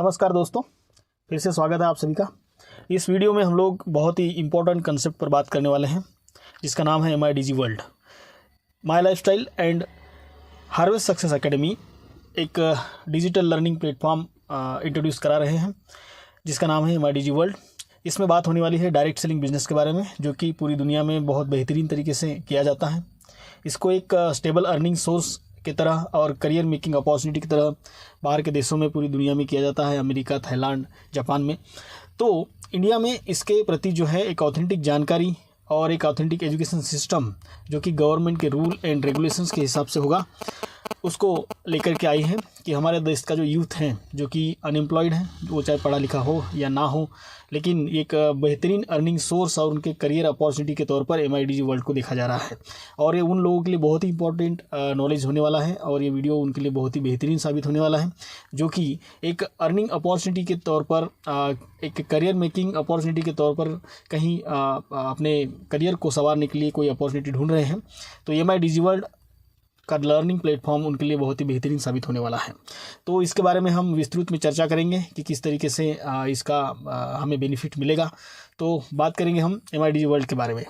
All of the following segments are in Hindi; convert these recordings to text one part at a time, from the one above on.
नमस्कार दोस्तों, फिर से स्वागत है आप सभी का। इस वीडियो में हम लोग बहुत ही इम्पोर्टेंट कंसेप्ट पर बात करने वाले हैं जिसका नाम है MIDG world. My lifestyle and harvest success academy एक डिजिटल लर्निंग प्लेटफॉर्म इंट्रोड्यूस करा रहे हैं जिसका नाम है MIDG वर्ल्ड। इसमें बात होने वाली है डायरेक्ट सेलिंग बिजनेस के बारे में, जो कि पूरी दुनिया में बहुत बेहतरीन तरीके से किया जाता है। इसको एक स्टेबल अर्निंग सोर्स की तरह और करियर मेकिंग अपॉर्चुनिटी की तरह बाहर के देशों में पूरी दुनिया में किया जाता है, अमेरिका, थाईलैंड, जापान में। तो इंडिया में इसके प्रति जो है एक ऑथेंटिक जानकारी और एक ऑथेंटिक एजुकेशन सिस्टम जो कि गवर्नमेंट के रूल एंड रेगुलेशंस के हिसाब से होगा, उसको लेकर के आई है कि हमारे देश का जो यूथ है जो कि अनएम्प्लॉयड है, वो चाहे पढ़ा लिखा हो या ना हो, लेकिन एक बेहतरीन अर्निंग सोर्स और उनके करियर अपॉर्चुनिटी के तौर पर MIDG वर्ल्ड को देखा जा रहा है। और ये उन लोगों के लिए बहुत ही इंपॉर्टेंट नॉलेज होने वाला है और ये वीडियो उनके लिए बहुत ही बेहतरीन साबित होने वाला है, जो कि एक अर्निंग अपॉर्चुनिटी के तौर पर, एक करियर मेकिंग अपॉर्चुनिटी के तौर पर कहीं अपने करियर को संवारने के लिए कोई अपॉर्चुनिटी ढूंढ रहे हैं तो MIDG वर्ल्ड का लर्निंग प्लेटफॉर्म उनके लिए बहुत ही बेहतरीन साबित होने वाला है। तो इसके बारे में हम विस्तृत में चर्चा करेंगे कि किस तरीके से इसका हमें बेनिफिट मिलेगा। तो बात करेंगे हम MIDG वर्ल्ड के बारे में।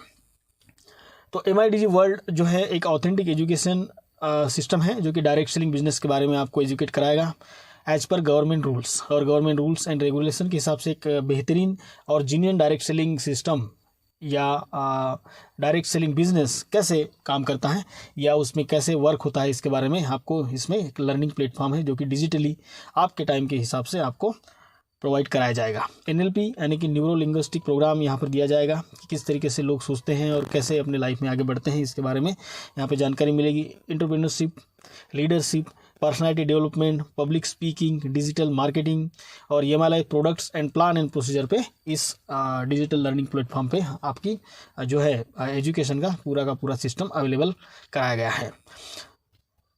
तो MIDG वर्ल्ड जो है एक ऑथेंटिक एजुकेशन सिस्टम है जो कि डायरेक्ट सेलिंग बिजनेस के बारे में आपको एजुकेट कराएगा एज पर गवर्नमेंट रूल्स, और गवर्नमेंट रूल्स एंड रेगुलेशन के हिसाब से एक बेहतरीन और जीनियन डायरेक्ट सेलिंग सिस्टम या डायरेक्ट सेलिंग बिजनेस कैसे काम करता है या उसमें कैसे वर्क होता है, इसके बारे में आपको इसमें एक लर्निंग प्लेटफॉर्म है जो कि डिजिटली आपके टाइम के हिसाब से आपको प्रोवाइड कराया जाएगा। NLP यानी कि न्यूरो लिंग्विस्टिक प्रोग्राम यहाँ पर दिया जाएगा कि किस तरीके से लोग सोचते हैं और कैसे अपने लाइफ में आगे बढ़ते हैं, इसके बारे में यहाँ पे जानकारी मिलेगी। Entrepreneurship, leadership, personality development, public speaking, digital marketing और EMI products and plan and procedure पे इस डिजिटल लर्निंग प्लेटफॉर्म पे आपकी जो है एजुकेशन का पूरा सिस्टम अवेलेबल कराया गया है।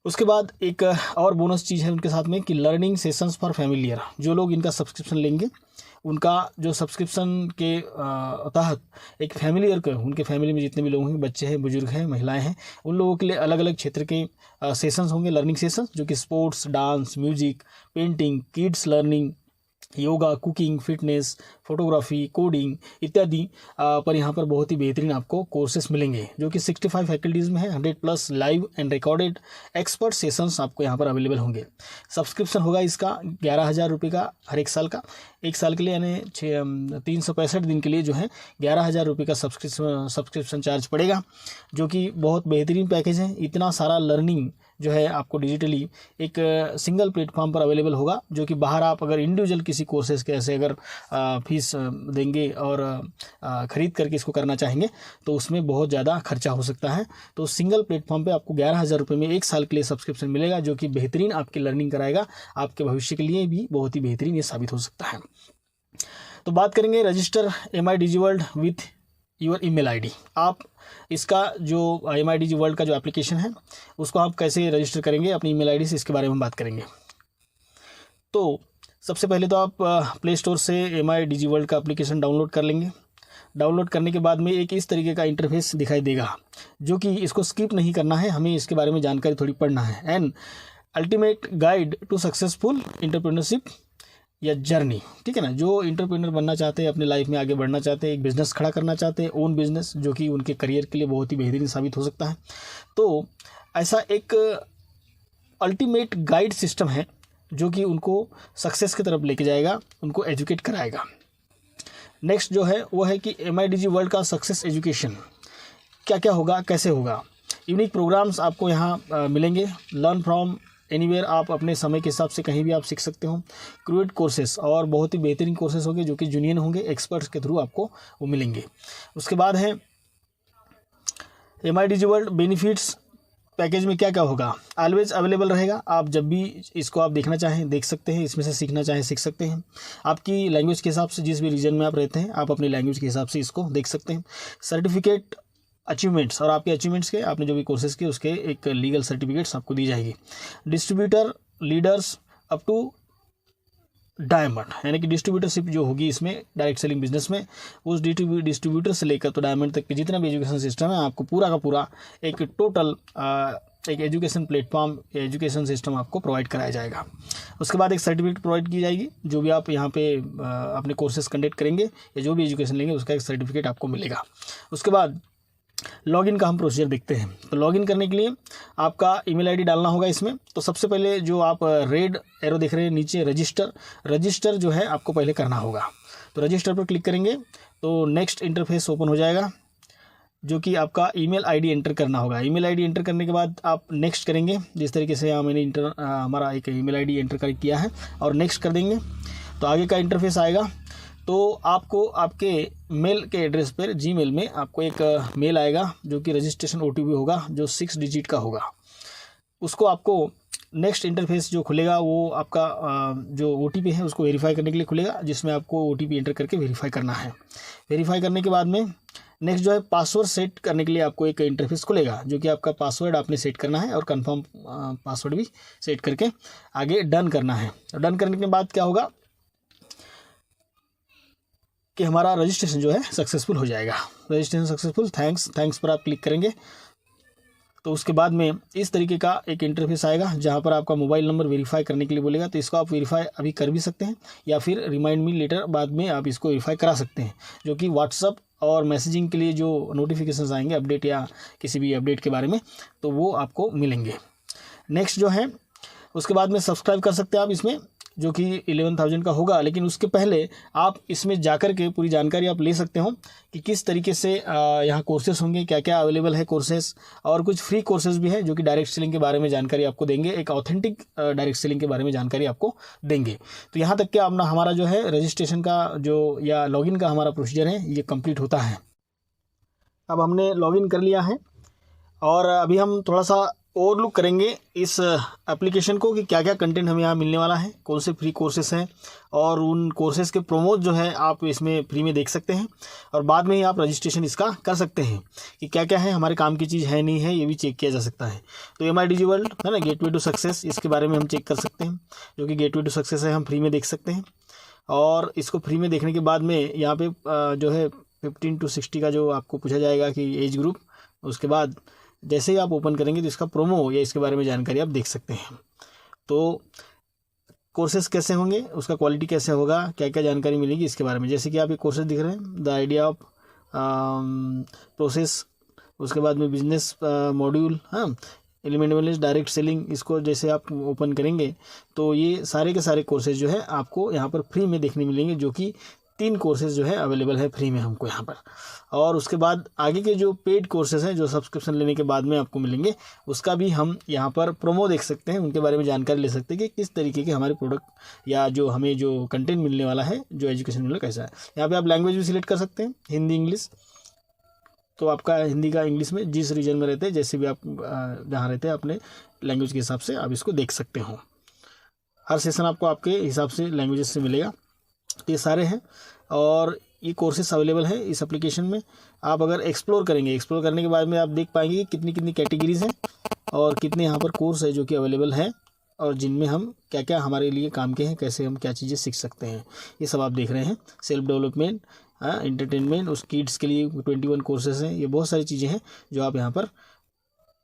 उसके बाद एक और बोनस चीज़ है उनके साथ में कि लर्निंग सेशंस फॉर फैमिलियर। जो लोग इनका सब्सक्रिप्शन लेंगे उनका जो सब्सक्रिप्शन के तहत एक फैमिलियर को, उनके फैमिली में जितने भी लोग हैं, बच्चे हैं, बुजुर्ग हैं, महिलाएं हैं, उन लोगों के लिए अलग अलग क्षेत्र के सेशंस होंगे, लर्निंग सेशंस, जो कि sports, dance, music, painting, kids learning, yoga, cooking, fitness, photography, coding इत्यादि पर यहाँ पर बहुत ही बेहतरीन आपको कोर्सेस मिलेंगे जो कि 65 फैकल्टीज़ में है। 100+ live and recorded expert sessions आपको यहाँ पर अवेलेबल होंगे। सब्सक्रिप्शन होगा इसका 11,000 रुपये का हर एक साल का, एक साल के लिए यानी 365 दिन के लिए जो है 11,000 रुपये का सब्सक्रिप्शन चार्ज पड़ेगा, जो कि बहुत बेहतरीन पैकेज है। इतना सारा लर्निंग जो है आपको डिजिटली एक सिंगल प्लेटफॉर्म पर अवेलेबल होगा, जो कि बाहर आप अगर इंडिविजुअल किसी कोर्सेज के ऐसे अगर फीस देंगे और ख़रीद करके इसको करना चाहेंगे तो उसमें बहुत ज़्यादा खर्चा हो सकता है। तो सिंगल प्लेटफॉर्म पे आपको 11,000 रुपये में एक साल के लिए सब्सक्रिप्शन मिलेगा, जो कि बेहतरीन आपकी लर्निंग कराएगा, आपके भविष्य के लिए भी बहुत ही बेहतरीन ये साबित हो सकता है। तो बात करेंगे register MIDG world with your email ID। आप इसका जो MIDG वर्ल्ड का जो एप्लीकेशन है उसको आप कैसे रजिस्टर करेंगे अपनी ईमेल ID से, इसके बारे में हम बात करेंगे। तो सबसे पहले तो आप प्ले स्टोर से MIDG वर्ल्ड का एप्लीकेशन डाउनलोड कर लेंगे। डाउनलोड करने के बाद में एक इस तरीके का इंटरफेस दिखाई देगा, जो कि इसको स्किप नहीं करना है, हमें इसके बारे में जानकारी थोड़ी पढ़ना है। And ultimate guide to successful entrepreneurship या जर्नी, ठीक है ना। जो एंटरप्रेन्योर बनना चाहते हैं, अपने लाइफ में आगे बढ़ना चाहते हैं, एक बिज़नेस खड़ा करना चाहते हैं, ओन बिज़नेस, जो कि उनके करियर के लिए बहुत ही बेहतरीन साबित हो सकता है, तो ऐसा एक अल्टीमेट गाइड सिस्टम है जो कि उनको सक्सेस की तरफ लेके जाएगा, उनको एजुकेट कराएगा। नेक्स्ट जो है वो है कि MIDG वर्ल्ड का सक्सेस एजुकेशन क्या क्या होगा, कैसे होगा। यूनिक प्रोग्राम्स आपको यहाँ मिलेंगे। लर्न फ्रॉम एनीवेयर, आप अपने समय के हिसाब से कहीं भी आप सीख सकते हो। क्रिएट कोर्सेस, और बहुत ही बेहतरीन कोर्सेस होंगे जो कि जूनियर होंगे, एक्सपर्ट्स के थ्रू आपको वो मिलेंगे। उसके बाद है MIDG वर्ल्ड बेनिफिट्स पैकेज में क्या क्या होगा। ऑलवेज अवेलेबल रहेगा, आप जब भी इसको आप देखना चाहें देख सकते हैं, इसमें से सीखना चाहें सीख सकते हैं। आपकी लैंग्वेज के हिसाब से, जिस भी रीजन में आप रहते हैं, आप अपनी लैंग्वेज के हिसाब से इसको देख सकते हैं। सर्टिफिकेट, अचीवमेंट्स, और आपके अचीवमेंट्स के, आपने जो भी कोर्सेज किए उसके एक लीगल सर्टिफिकेट्स आपको दी जाएगी। Distributor leaders up to diamond, यानी कि डिस्ट्रीब्यूटरशिप जो होगी इसमें डायरेक्ट सेलिंग बिजनेस में, उस डिस्ट्रीब्यूटर से लेकर तो डायमंड तक के जितना भी एजुकेशन सिस्टम है आपको पूरा का पूरा एक टोटल एक एजुकेशन प्लेटफॉर्म, एजुकेशन सिस्टम आपको प्रोवाइड कराया जाएगा। उसके बाद एक सर्टिफिकेट प्रोवाइड की जाएगी, जो भी आप यहाँ पे अपने कोर्सेज कंडक्ट करेंगे या जो भी एजुकेशन लेंगे उसका एक सर्टिफिकेट आपको मिलेगा। उसके बाद लॉगिन का हम प्रोसीजर देखते हैं। तो लॉगिन करने के लिए आपका ईमेल आईडी डालना होगा इसमें। तो सबसे पहले जो आप रेड एरो देख रहे हैं नीचे, रजिस्टर जो है आपको पहले करना होगा। तो रजिस्टर पर क्लिक करेंगे तो नेक्स्ट इंटरफेस ओपन हो जाएगा, जो कि आपका ईमेल आईडी एंटर करना होगा। ईमेल आईडी एंटर करने के बाद आप नेक्स्ट करेंगे, जिस तरीके से मैंने हमारा एक ईमेल आईडी एंटर किया है, और नेक्स्ट कर देंगे तो आगे का इंटरफेस आएगा। तो आपको आपके मेल के एड्रेस पर जीमेल में आपको एक मेल आएगा, जो कि रजिस्ट्रेशन ओटीपी होगा, जो 6 डिजिट का होगा। उसको आपको नेक्स्ट इंटरफेस जो खुलेगा वो आपका जो ओटीपी है उसको वेरीफाई करने के लिए खुलेगा, जिसमें आपको ओटीपी एंटर करके वेरीफाई करना है। वेरीफाई करने के बाद में नेक्स्ट जो है पासवर्ड सेट करने के लिए आपको एक इंटरफेस खुलेगा, जो कि आपका पासवर्ड आपने सेट करना है और कंफर्म पासवर्ड भी सेट करके आगे डन करना है। डन करने के बाद क्या होगा कि हमारा रजिस्ट्रेशन जो है सक्सेसफुल हो जाएगा। रजिस्ट्रेशन सक्सेसफुल, थैंक्स पर आप क्लिक करेंगे तो उसके बाद में इस तरीके का एक इंटरफेस आएगा, जहां पर आपका मोबाइल नंबर वेरीफाई करने के लिए बोलेगा। तो इसको आप वेरीफाई अभी कर भी सकते हैं, या फिर रिमाइंड मी लेटर बाद में आप इसको वेरीफाई करा सकते हैं, जो कि व्हाट्सअप और मैसेजिंग के लिए जो नोटिफिकेशंस आएंगे अपडेट या किसी भी अपडेट के बारे में, तो वो आपको मिलेंगे। नेक्स्ट जो है उसके बाद में सब्सक्राइब कर सकते हैं आप इसमें, जो कि 11,000 का होगा। लेकिन उसके पहले आप इसमें जाकर के पूरी जानकारी आप ले सकते हो कि किस तरीके से यहाँ कोर्सेस होंगे, क्या क्या अवेलेबल है कोर्सेस, और कुछ फ्री कोर्सेज भी है जो कि डायरेक्ट सेलिंग के बारे में जानकारी आपको देंगे, एक ऑथेंटिक डायरेक्ट सेलिंग के बारे में जानकारी आपको देंगे। तो यहाँ तक कि अपना हमारा जो है रजिस्ट्रेशन का जो या लॉगिन का हमारा प्रोसीजर है ये कंप्लीट होता है। अब हमने लॉगिन कर लिया है और अभी हम थोड़ा सा ओवरलुक करेंगे इस एप्लीकेशन को कि क्या क्या कंटेंट हमें यहाँ मिलने वाला है, कौन से फ्री कोर्सेस हैं, और उन कोर्सेज़ के प्रोमोट जो है आप इसमें फ्री में देख सकते हैं, और बाद में ही आप रजिस्ट्रेशन इसका कर सकते हैं कि क्या क्या है, हमारे काम की चीज़ है नहीं है, ये भी चेक किया जा सकता है। तो MIDG वर्ल्ड है ना, गेटवे टू सक्सेस, इसके बारे में हम चेक कर सकते हैं, जो कि गेटवे टू सक्सेस है, हम फ्री में देख सकते हैं। और इसको फ्री में देखने के बाद में यहाँ पे जो है 15 to 60 का जो आपको पूछा जाएगा कि एज ग्रुप, उसके बाद जैसे ही आप ओपन करेंगे तो इसका प्रोमो या इसके बारे में जानकारी आप देख सकते हैं। तो कोर्सेज कैसे होंगे, उसका क्वालिटी कैसे होगा, क्या क्या जानकारी मिलेगी इसके बारे में, जैसे कि आप ये कोर्सेज दिख रहे हैं, द आइडिया ऑफ प्रोसेस, उसके बाद में बिजनेस मॉड्यूल, हाँ, एलिमेंट एनालिसिस, डायरेक्ट सेलिंग, इसको जैसे आप ओपन करेंगे तो ये सारे के सारे कोर्सेज जो है आपको यहाँ पर फ्री में देखने मिलेंगे, जो कि 3 कोर्सेज जो है अवेलेबल है फ्री में हमको यहाँ पर। और उसके बाद आगे के जो पेड कोर्सेज हैं जो सब्सक्रिप्शन लेने के बाद में आपको मिलेंगे, उसका भी हम यहाँ पर प्रोमो देख सकते हैं, उनके बारे में जानकारी ले सकते हैं कि किस तरीके के हमारे प्रोडक्ट या जो हमें जो कंटेंट मिलने वाला है, जो एजुकेशन मिलने कैसा है। यहाँ पे आप लैंग्वेज भी सिलेक्ट कर सकते हैं, हिंदी, इंग्लिश, तो आपका हिंदी का इंग्लिश में जिस रीजन में रहते हैं, जैसे भी आप जहाँ रहते हैं अपने लैंग्वेज के हिसाब से आप इसको देख सकते हो। हर सेशन आपको आपके हिसाब से लैंग्वेजेस से मिलेगा। ये सारे हैं और ये कोर्सेस अवेलेबल हैं इस एप्लीकेशन में। आप अगर एक्सप्लोर करेंगे, एक्सप्लोर करने के बाद में आप देख पाएंगे कि कितनी कितनी कैटेगरीज हैं और कितने यहाँ पर कोर्स है जो कि अवेलेबल है, और जिनमें हम क्या क्या हमारे लिए काम के हैं, कैसे हम क्या चीज़ें सीख सकते हैं, ये सब आप देख रहे हैं। सेल्फ डेवलपमेंट, इंटरटेनमेंट, उस किड्स के लिए 21 कोर्सेज हैं, ये बहुत सारी चीज़ें हैं जो आप यहाँ पर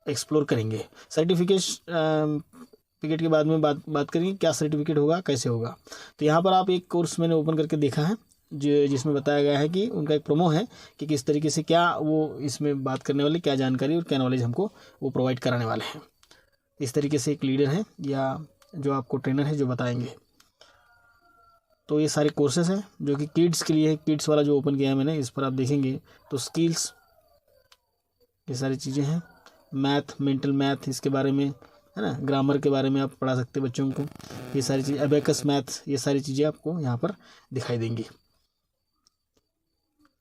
एक्सप्लोर करेंगे। सर्टिफिकेट के बाद में बात करेंगे क्या सर्टिफिकेट होगा, कैसे होगा। तो यहाँ पर आप एक कोर्स मैंने ओपन करके देखा है जिसमें बताया गया है कि उनका एक प्रोमो है कि किस तरीके से क्या वो इसमें बात करने वाले, क्या जानकारी और क्या नॉलेज हमको वो प्रोवाइड कराने वाले हैं। इस तरीके से एक लीडर है या जो आपको ट्रेनर है जो बताएंगे। तो ये सारे कोर्सेज हैं जो कि किड्स के लिए है। किड्स वाला जो ओपन किया है मैंने, इस पर आप देखेंगे तो स्किल्स, ये सारी चीज़ें हैं। मैथ, मेंटल मैथ, इसके बारे में है ना, ग्रामर के बारे में आप पढ़ा सकते हैं बच्चों को, ये सारी चीज़, अबेकस मैथ, ये सारी चीज़ें आपको यहाँ पर दिखाई देंगी।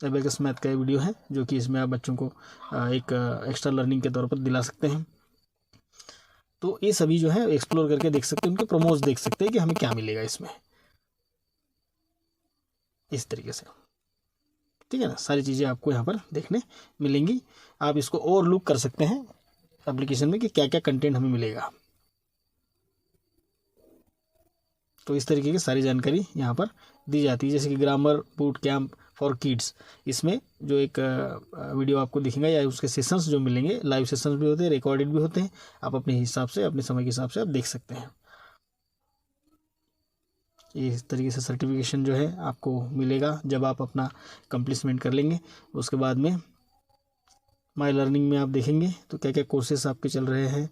अबेकस मैथ का वीडियो है जो कि इसमें आप बच्चों को एक एक्स्ट्रा लर्निंग के तौर पर दिला सकते हैं। तो ये सभी जो है एक्सप्लोर करके देख सकते हैं, उनके प्रोमोज देख सकते हैं कि हमें क्या मिलेगा इसमें, इस तरीके से, ठीक है ना। सारी चीज़ें आपको यहाँ पर देखने मिलेंगी। आप इसको और लुक कर सकते हैं एप्लीकेशन में कि क्या क्या कंटेंट हमें मिलेगा। तो इस तरीके की सारी जानकारी यहाँ पर दी जाती है, जैसे कि grammar boot camp, for kids. इसमें जो एक वीडियो आपको दिखेगा या उसके सेशंस जो मिलेंगे, लाइव सेशंस भी होते हैं, रिकॉर्डेड भी होते हैं, आप अपने हिसाब से, अपने समय के हिसाब से आप देख सकते हैं। इस तरीके से सर्टिफिकेशन जो है आपको मिलेगा जब आप अपना कंप्लीटमेंट कर लेंगे। उसके बाद में माई लर्निंग में आप देखेंगे तो क्या क्या कोर्सेस आपके चल रहे हैं।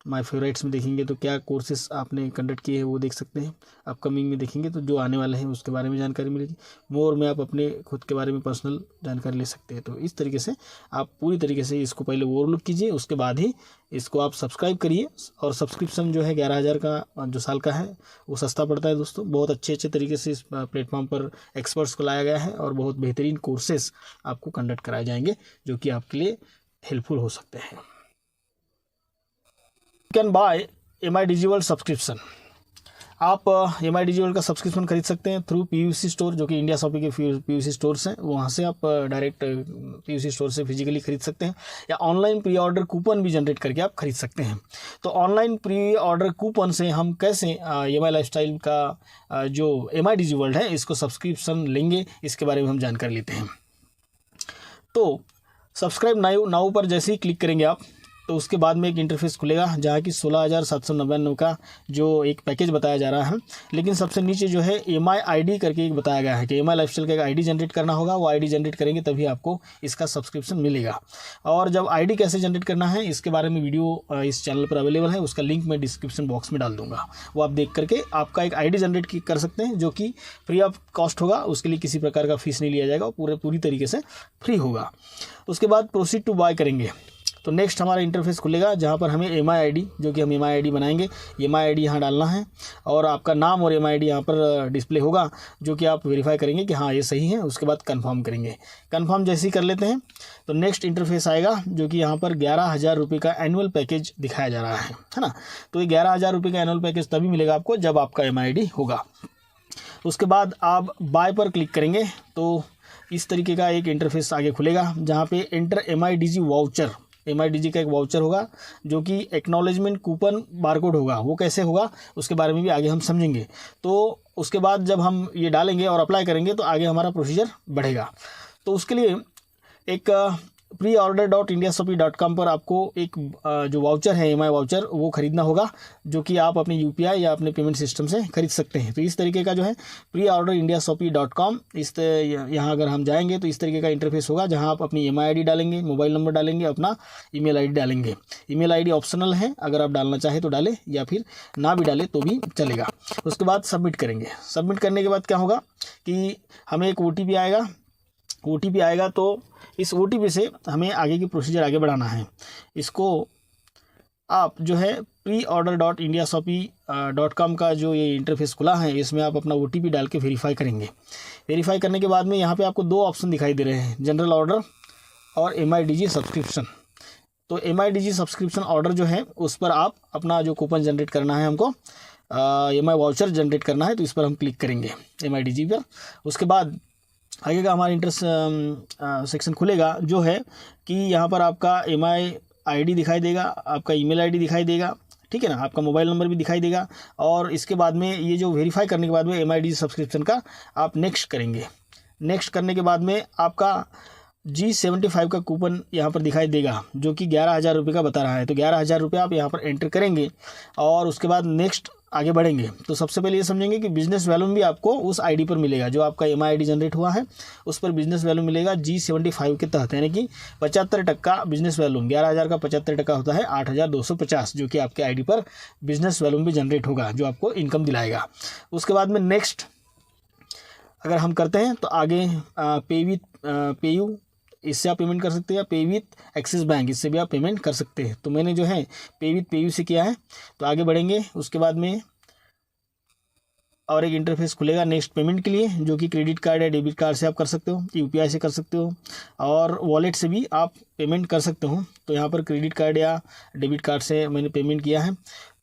माई फेवरेट्स में देखेंगे तो क्या कोर्सेस आपने कंडक्ट किए हैं वो देख सकते हैं। अपकमिंग में देखेंगे तो जो आने वाले हैं उसके बारे में जानकारी मिलेगी। मोर में आप अपने खुद के बारे में पर्सनल जानकारी ले सकते हैं। तो इस तरीके से आप पूरी तरीके से इसको पहले ओवरलुक कीजिए, उसके बाद ही इसको आप सब्सक्राइब करिए। और सब्सक्रिप्शन जो है 11,000 का जो साल का है वो सस्ता पड़ता है दोस्तों। बहुत अच्छे तरीके से इस प्लेटफॉर्म पर एक्सपर्ट्स को लाया गया है और बहुत बेहतरीन कोर्सेस आपको कंडक्ट कराए जाएंगे जो कि आपके लिए हेल्पफुल हो सकते हैं। Can buy MI Digiworld subscription. आप MI डिजिवर्ल्ड का सब्सक्रिप्शन खरीद सकते हैं थ्रू PUC स्टोर, जो कि इंडिया शॉपिंग के PUC स्टोर्स हैं। वहाँ से आप डायरेक्ट PUC स्टोर से फिजिकली खरीद सकते हैं, या ऑनलाइन प्री ऑर्डर कूपन भी जनरेट करके आप खरीद सकते हैं। तो ऑनलाइन प्री ऑर्डर कूपन से हम कैसे MI लाइफस्टाइल का जो MI डिजिवर्ल्ड है इसको सब्सक्रिप्शन लेंगे, इसके बारे में हम जानकारी लेते हैं। तो सब्सक्राइब नाउ पर जैसे ही क्लिक करेंगे आप, तो उसके बाद में एक इंटरफेस खुलेगा जहाँ की 16,799 का जो एक पैकेज बताया जा रहा है। लेकिन सबसे नीचे जो है MI ID करके एक बताया गया है कि MI लाइफस्टाइल का एक ID जनरेट करना होगा। वो ID जनरेट करेंगे तभी आपको इसका सब्सक्रिप्शन मिलेगा। और जब ID कैसे जनरेट करना है इसके बारे में वीडियो इस चैनल पर अवेलेबल है, उसका लिंक मैं डिस्क्रिप्शन बॉक्स में डाल दूंगा। वो आप देख करके आपका एक ID जनरेट कर सकते हैं, जो कि फ्री ऑफ कॉस्ट होगा। उसके लिए किसी प्रकार का फीस नहीं लिया जाएगा, पूरी तरीके से फ्री होगा। उसके बाद प्रोसीड टू बाय करेंगे तो नेक्स्ट हमारा इंटरफेस खुलेगा जहाँ पर हमें MI ID, जो कि हम MI ID बनाएंगे, MI ID यहाँ डालना है और आपका नाम और MI ID यहाँ पर डिस्प्ले होगा, जो कि आप वेरीफाई करेंगे कि हाँ ये सही है। उसके बाद कंफर्म करेंगे। कंफर्म जैसे ही कर लेते हैं तो नेक्स्ट इंटरफेस आएगा, जो कि यहाँ पर 11,000 रुपये का एनुअल पैकेज दिखाया जा रहा है ना। तो ये 11,000 रुपये का एनुअल पैकेज तभी मिलेगा आपको जब आपका MI ID होगा। उसके बाद आप बाय पर क्लिक करेंगे तो इस तरीके का एक इंटरफेस आगे खुलेगा, जहाँ पे एंटर MIDG वाउचर, MIDG का एक वाउचर होगा जो कि एक्नॉलेजमेंट कूपन बारकोड होगा। वो कैसे होगा उसके बारे में भी आगे हम समझेंगे। तो उसके बाद जब हम ये डालेंगे और अप्लाई करेंगे तो आगे हमारा प्रोसीजर बढ़ेगा। तो उसके लिए एक preorder.indiashopee.com पर आपको एक जो वाउचर है MI वाउचर वो ख़रीदना होगा, जो कि आप अपने UPI या अपने पेमेंट सिस्टम से खरीद सकते हैं। तो इस तरीके का जो है preorder.indiashopee.com, यहाँ अगर हम जाएंगे तो इस तरीके का इंटरफेस होगा, जहाँ आप अपनी MI ID डालेंगे, मोबाइल नंबर डालेंगे, अपना email ID डालेंगे। email ID ऑप्शनल है, अगर आप डालना चाहें तो डालें या फिर ना भी डालें तो भी चलेगा। उसके बाद सबमिट करेंगे। सबमिट करने के बाद क्या होगा कि हमें एक OTP आएगा। OTP आएगा तो इस OTP से हमें आगे की प्रोसीजर आगे बढ़ाना है। इसको आप जो है preorder.indiashopee.com का जो ये इंटरफेस खुला है, इसमें आप अपना OTP डाल के वेरीफाई करेंगे। वेरीफाई करने के बाद में यहाँ पे आपको दो ऑप्शन दिखाई दे रहे हैं, जनरल ऑर्डर और MIDG सब्सक्रिप्शन। तो MIDG सब्सक्रिप्शन ऑर्डर जो है उस पर आप अपना जो कूपन जनरेट करना है, हमको MI वाउचर जनरेट करना है, तो इस पर हम क्लिक करेंगे MIDG पर। उसके बाद आगे का हमारा इंटरेस्ट सेक्शन खुलेगा, जो है कि यहाँ पर आपका MI ID दिखाई देगा, आपका email ID दिखाई देगा, ठीक है ना, आपका मोबाइल नंबर भी दिखाई देगा। और इसके बाद में ये जो वेरीफाई करने के बाद में MIDG सब्सक्रिप्शन का आप नेक्स्ट करेंगे। नेक्स्ट करने के बाद में आपका G75 का कूपन यहाँ पर दिखाई देगा, जो कि 11,000 रुपये का बता रहा है। तो 11,000 रुपये आप यहाँ पर एंटर करेंगे और उसके बाद नेक्स्ट आगे बढ़ेंगे। तो सबसे पहले ये समझेंगे कि बिजनेस वैल्यूम भी आपको उस ID पर मिलेगा, जो आपका MI ID जनरेट हुआ है उस पर बिजनेस वैल्यू मिलेगा G75 के तहत, यानी कि 75% बिजनेस वैल्यूम। 11,000 का 75% होता है 8,250, जो कि आपके ID पर बिजनेस वैल्यूम भी जनरेट होगा, जो आपको इनकम दिलाएगा। उसके बाद में नेक्स्ट अगर हम करते हैं तो आगे पे विथ पेयू, इससे आप पेमेंट कर सकते हैं, या पे विथ एक्सिस बैंक, इससे भी आप पेमेंट कर सकते हैं। तो मैंने जो है पे विथ पेयू से किया है। तो आगे बढ़ेंगे। उसके बाद में और एक इंटरफेस खुलेगा नेक्स्ट पेमेंट के लिए, जो कि क्रेडिट कार्ड या डेबिट कार्ड से आप कर सकते हो, UPI से कर सकते हो, और वॉलेट से भी आप पेमेंट कर सकते हो। तो यहाँ पर क्रेडिट कार्ड या डेबिट कार्ड से मैंने पेमेंट किया है।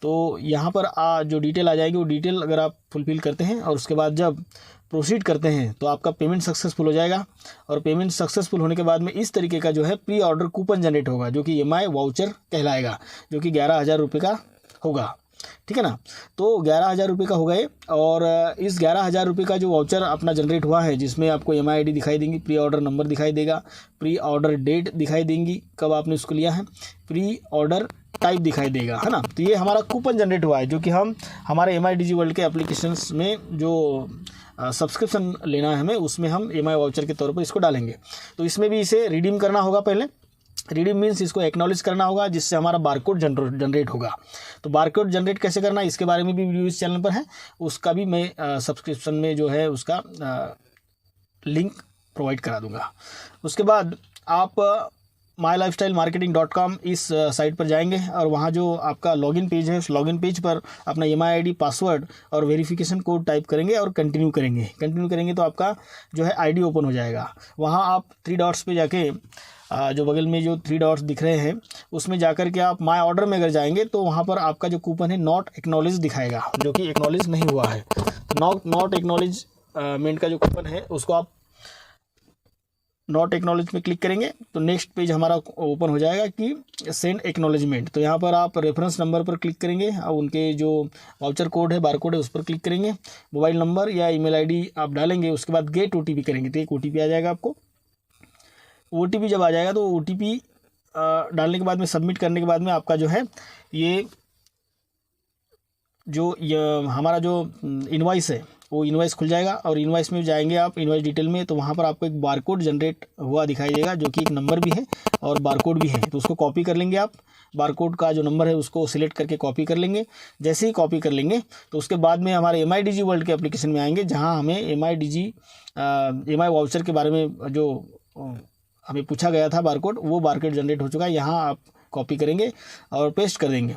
तो यहाँ पर जो डिटेल आ जाएगी, वो डिटेल अगर आप फुलफिल करते हैं और उसके बाद जब प्रोसीड करते हैं तो आपका पेमेंट सक्सेसफुल हो जाएगा। और पेमेंट सक्सेसफुल होने के बाद में इस तरीके का जो है प्री ऑर्डर कूपन जनरेट होगा, जो कि MI वाउचर कहलाएगा, जो कि 11,000 रुपये का होगा। ठीक है ना। तो 11,000 रुपये का हो गए, और इस 11,000 रुपये का जो वाउचर अपना जनरेट हुआ है, जिसमें आपको EMI ID दिखाई देंगी, प्री ऑर्डर नंबर दिखाई देगा, प्री ऑर्डर डेट दिखाई देंगी कब आपने उसको लिया है, प्री ऑर्डर टाइप दिखाई देगा, है ना। तो ये हमारा कूपन जनरेट हुआ है, जो कि हम हमारे MI DG वर्ल्ड के एप्लीकेशंस में जो सब्सक्रिप्शन लेना है हमें, उसमें हम EMI वाउचर के तौर पर इसको डालेंगे। तो इसमें भी इसे रिडीम करना होगा। पहले रिडीम मीन्स इसको एक्नॉलेज करना होगा, जिससे हमारा बारकोड जनरेट होगा। तो बारकोड जनरेट कैसे करना है, इसके बारे में भी वीडियो इस चैनल पर है, उसका भी मैं सब्सक्रिप्शन में जो है उसका लिंक प्रोवाइड करा दूंगा। उसके बाद आप mylifestylemarketing.com इस साइट पर जाएंगे, और वहाँ जो आपका लॉगिन पेज है, उस लॉगिन पेज पर अपना EMI ID, पासवर्ड और वेरिफिकेशन कोड टाइप करेंगे और कंटिन्यू करेंगे तो आपका जो है ID ओपन हो जाएगा। वहाँ आप 3 डॉट्स पे जाके जो बगल में जो 3 डॉट्स दिख रहे हैं, उसमें जाकर के आप माय ऑर्डर में अगर जाएंगे तो वहाँ पर आपका जो कूपन है नॉट एक्नॉलेज दिखाएगा, जो कि एक्नॉलेज नहीं हुआ है। नॉट एक्नॉलेजमेंट का जो कूपन है उसको आप नॉट एक्नॉलेज में क्लिक करेंगे तो नेक्स्ट पेज हमारा ओपन हो जाएगा कि सेंड एक्नॉलेजमेंट। तो यहाँ पर आप रेफरेंस नंबर पर क्लिक करेंगे और उनके जो वाउचर कोड है, बारकोड है, उस पर क्लिक करेंगे, मोबाइल नंबर या ईमेल ID आप डालेंगे, उसके बाद गेट OTP करेंगे तो एक OTP आ जाएगा आपको। OTP जब आ जाएगा तो OTP डालने के बाद में, सबमिट करने के बाद में आपका जो है ये हमारा जो इनवॉइस है वो इनवॉइस खुल जाएगा, और इनवॉइस में जाएंगे आप इनवॉइस डिटेल में, तो वहाँ पर आपको एक बारकोड जनरेट हुआ दिखाई देगा, जो कि एक नंबर भी है और बारकोड भी है। तो उसको कॉपी कर लेंगे आप, बारकोड का जो नंबर है उसको सिलेक्ट करके कॉपी कर लेंगे। जैसे ही कॉपी कर लेंगे तो उसके बाद में हमारे MI DG वर्ल्ड के एप्लीकेशन में आएंगे, जहाँ हमें EMI वाउचर के बारे में जो हमें पूछा गया था बारकोड, वो बारकोड जनरेट हो चुका है। यहाँ आप कॉपी करेंगे और पेस्ट कर देंगे।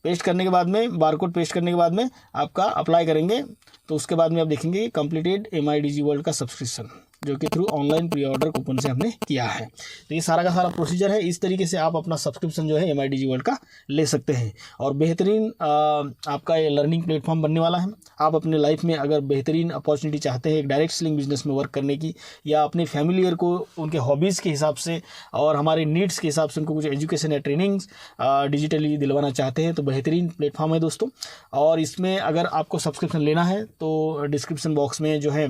पेस्ट करने के बाद में, बारकोड पेस्ट करने के बाद में आपका अप्लाई करेंगे, तो उसके बाद में आप देखेंगे कंप्लीटेड MI DG वर्ल्ड का सब्सक्रिप्शन, जो कि through online pre order coupon से हमने किया है। तो ये सारा का सारा प्रोसीजर है। इस तरीके से आप अपना सब्सक्रिप्शन जो है MI DG वर्ल्ड का ले सकते हैं, और बेहतरीन आपका ये लर्निंग प्लेटफॉर्म बनने वाला है। आप अपने लाइफ में अगर बेहतरीन अपॉर्चुनिटी चाहते हैं एक डायरेक्ट सेलिंग बिजनेस में वर्क करने की, या अपने फैमिली ईयर को उनके हॉबीज़ के हिसाब से और हमारे नीड्स के हिसाब से उनको कुछ एजुकेशन या ट्रेनिंग्स डिजिटली दिलवाना चाहते हैं, तो बेहतरीन प्लेटफॉर्म है दोस्तों। और इसमें अगर आपको सब्सक्रिप्शन लेना है तो डिस्क्रिप्शन बॉक्स में जो है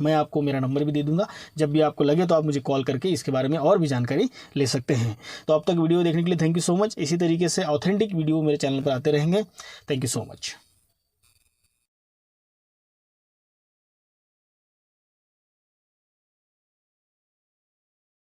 मैं आपको मेरा नंबर भी दे दूंगा, जब भी आपको लगे तो आप मुझे कॉल करके इसके बारे में और भी जानकारी ले सकते हैं। तो अब तक वीडियो देखने के लिए थैंक यू सो मच। इसी तरीके से ऑथेंटिक वीडियो मेरे चैनल पर आते रहेंगे। Thank you so much.